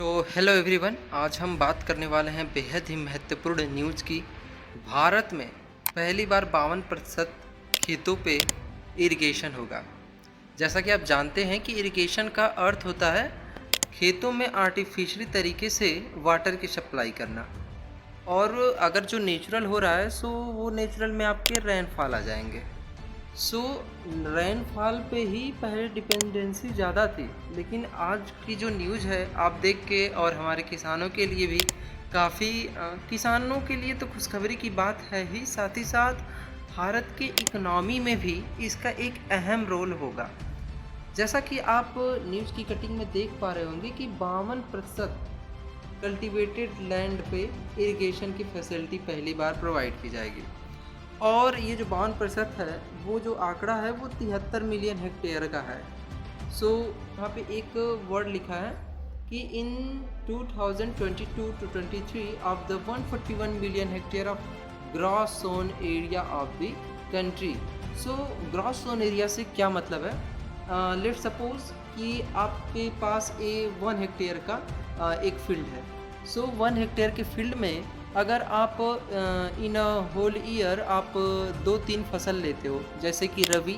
तो hello everyone, आज हम बात करने वाले हैं बेहद ही महत्वपूर्ण न्यूज़ की। भारत में पहली बार 52% खेतों पे इरिगेशन होगा। जैसा कि आप जानते हैं कि इरिगेशन का अर्थ होता है खेतों में आर्टिफिशियली तरीके से वाटर की सप्लाई करना, और अगर जो नेचुरल हो रहा है सो वो नेचुरल में आपके रेनफॉल आ जाएंगे। सो रेनफॉल पे ही पहले डिपेंडेंसी ज़्यादा थी, लेकिन आज की जो न्यूज़ है आप देख के, और हमारे किसानों के लिए भी काफ़ी किसानों के लिए तो खुशखबरी की बात है ही, साथ ही साथ भारत के इकनॉमी में भी इसका एक अहम रोल होगा। जैसा कि आप न्यूज़ की कटिंग में देख पा रहे होंगे कि 52% कल्टीवेटेड लैंड पे इरिगेशन की फैसिलिटी पहली बार प्रोवाइड की जाएगी। और ये जो 52% है वो जो आंकड़ा है वो 73 मिलियन हेक्टेयर का है। सो यहाँ पे एक वर्ड लिखा है कि इन 2022 to 23 of the 141 million hectare of gross zone area of the country. So gross zone area से क्या मतलब है? लेट सपोज कि आपके पास 1 हेक्टेयर का एक फील्ड है। सो 1 हेक्टेयर के फील्ड में अगर आप इन अ होल ईयर आप 2-3 फसल लेते हो, जैसे कि रबी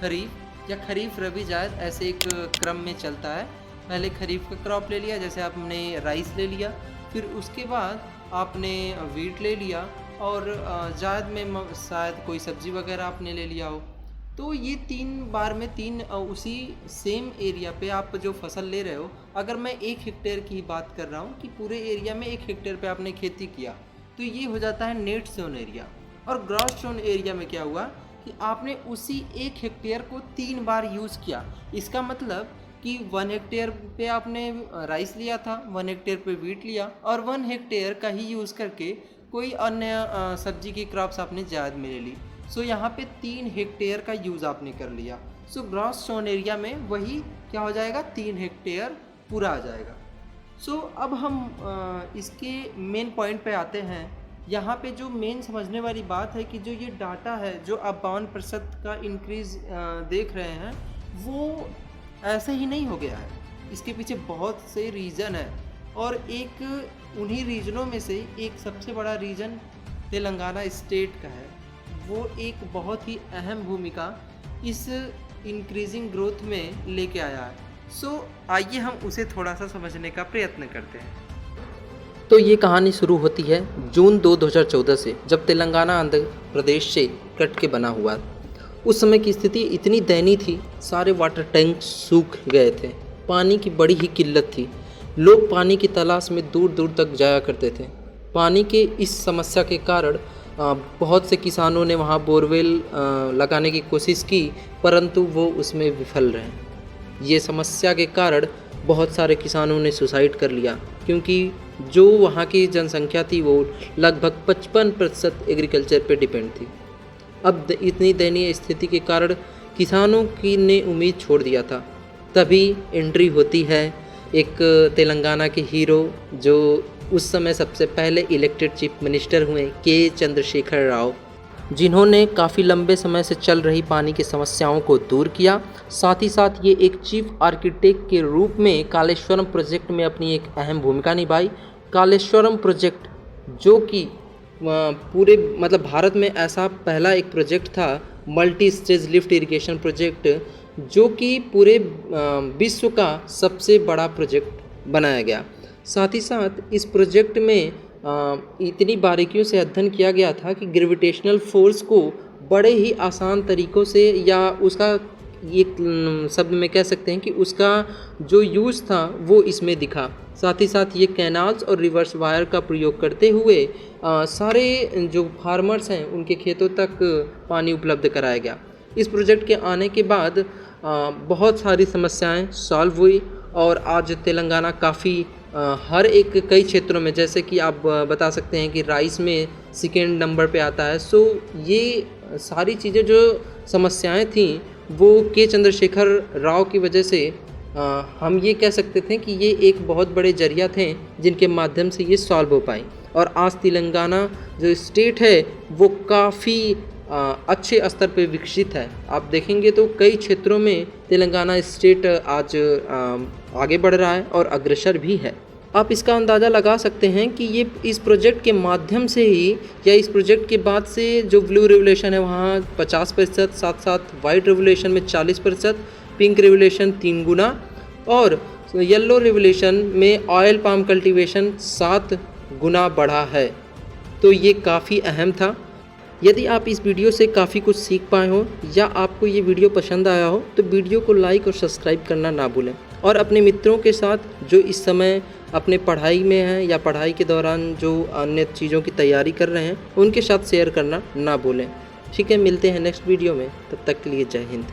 खरीफ या खरीफ रबी जायद, ऐसे एक क्रम में चलता है। पहले खरीफ का क्रॉप ले लिया, जैसे आपने राइस ले लिया, फिर उसके बाद आपने वीट ले लिया, और जायद में शायद कोई सब्ज़ी वगैरह आपने ले लिया हो। तो ये 3 बार में 3 उसी सेम एरिया पे आप जो फसल ले रहे हो, अगर मैं 1 हेक्टेयर की ही बात कर रहा हूँ कि पूरे एरिया में 1 हेक्टेयर पे आपने खेती किया, तो ये हो जाता है नेट जोन एरिया। और ग्रॉस जोन एरिया में क्या हुआ कि आपने उसी 1 हेक्टेयर को 3 बार यूज़ किया। इसका मतलब कि 1 हेक्टेयर पे आपने राइस लिया था, 1 हेक्टेयर पे वीट लिया, और 1 हेक्टेयर का ही यूज़ करके कोई अन्य सब्जी की क्रॉप्स आपने जायद में ले ली। सो यहाँ पे 3 हेक्टेयर का यूज़ आपने कर लिया। सो ग्रॉस जोन एरिया में वही क्या हो जाएगा, 3 हेक्टेयर पूरा आ जाएगा। सो अब हम इसके मेन पॉइंट पे आते हैं। यहाँ पे जो मेन समझने वाली बात है कि जो ये डाटा है, जो आप 52% का इंक्रीज़ देख रहे हैं, वो ऐसे ही नहीं हो गया है। इसके पीछे बहुत से रीज़न है, और एक उन्हीं रीजनों में से एक सबसे बड़ा रीजन तेलंगाना स्टेट का है। वो एक बहुत ही अहम भूमिका इस इंक्रीजिंग ग्रोथ में लेके आया है। सो आइए हम उसे थोड़ा सा समझने का प्रयत्न करते हैं। तो ये कहानी शुरू होती है जून 2, 2014 से, जब तेलंगाना आंध्र प्रदेश से कट के बना हुआ। उस समय की स्थिति इतनी दयनीय थी, सारे वाटर टैंक सूख गए थे, पानी की बड़ी ही किल्लत थी। लोग पानी की तलाश में दूर दूर तक जाया करते थे। पानी के इस समस्या के कारण बहुत से किसानों ने वहाँ बोरवेल लगाने की कोशिश की, परंतु वो उसमें विफल रहे। ये समस्या के कारण बहुत सारे किसानों ने सुसाइड कर लिया, क्योंकि जो वहाँ की जनसंख्या थी वो लगभग 55% एग्रीकल्चर पे डिपेंड थी। अब इतनी दयनीय स्थिति के कारण किसानों की ने उम्मीद छोड़ दिया था। तभी एंट्री होती है एक तेलंगाना के हीरो, जो उस समय सबसे पहले इलेक्टेड चीफ मिनिस्टर हुए, के चंद्रशेखर राव, जिन्होंने काफ़ी लंबे समय से चल रही पानी की समस्याओं को दूर किया। साथ ही साथ ये एक चीफ आर्किटेक्ट के रूप में कालेश्वरम प्रोजेक्ट में अपनी एक अहम भूमिका निभाई। कालेश्वरम प्रोजेक्ट जो कि पूरे भारत में ऐसा पहला एक प्रोजेक्ट था, multi stage lift irrigation project, जो कि पूरे विश्व का सबसे बड़ा प्रोजेक्ट बनाया गया। साथ ही साथ इस प्रोजेक्ट में इतनी बारीकियों से अध्ययन किया गया था कि ग्रेविटेशनल फोर्स को बड़े ही आसान तरीक़ों से, या उसका एक शब्द में कह सकते हैं कि उसका जो यूज़ था वो इसमें दिखा। साथ ही साथ ये कैनाल्स और रिवर्स वायर का प्रयोग करते हुए सारे जो फार्मर्स हैं उनके खेतों तक पानी उपलब्ध कराया गया। इस प्रोजेक्ट के आने के बाद बहुत सारी समस्याएं सॉल्व हुई, और आज तेलंगाना काफ़ी हर एक कई क्षेत्रों में, जैसे कि आप बता सकते हैं कि राइस में सेकेंड नंबर पे आता है। सो ये सारी चीज़ें जो समस्याएं थीं वो के चंद्रशेखर राव की वजह से हम ये कह सकते थे कि ये एक बहुत बड़े जरिया थे जिनके माध्यम से ये सॉल्व हो पाई। और आज तेलंगाना जो स्टेट है वो काफ़ी अच्छे स्तर पे विकसित है। आप देखेंगे तो कई क्षेत्रों में तेलंगाना स्टेट आज आगे बढ़ रहा है और अग्रसर भी है। आप इसका अंदाज़ा लगा सकते हैं कि ये इस प्रोजेक्ट के माध्यम से ही या इस प्रोजेक्ट के बाद से जो ब्लू रेवोल्यूशन है वहाँ 50%, साथ साथ वाइट रेवोल्यूशन में 40%, पिंक रेवोल्यूशन 3 गुना और येलो रेवोल्यूशन में ऑयल पाम कल्टीवेशन 7 गुना बढ़ा है। तो ये काफ़ी अहम था। यदि आप इस वीडियो से काफ़ी कुछ सीख पाए हो या आपको ये वीडियो पसंद आया हो तो वीडियो को लाइक और सब्सक्राइब करना ना भूलें और अपने मित्रों के साथ जो इस समय अपने पढ़ाई में हैं या पढ़ाई के दौरान जो अन्य चीज़ों की तैयारी कर रहे हैं उनके साथ शेयर करना ना भूलें। ठीक है, मिलते हैं नेक्स्ट वीडियो में, तब तक के लिए जय हिंद।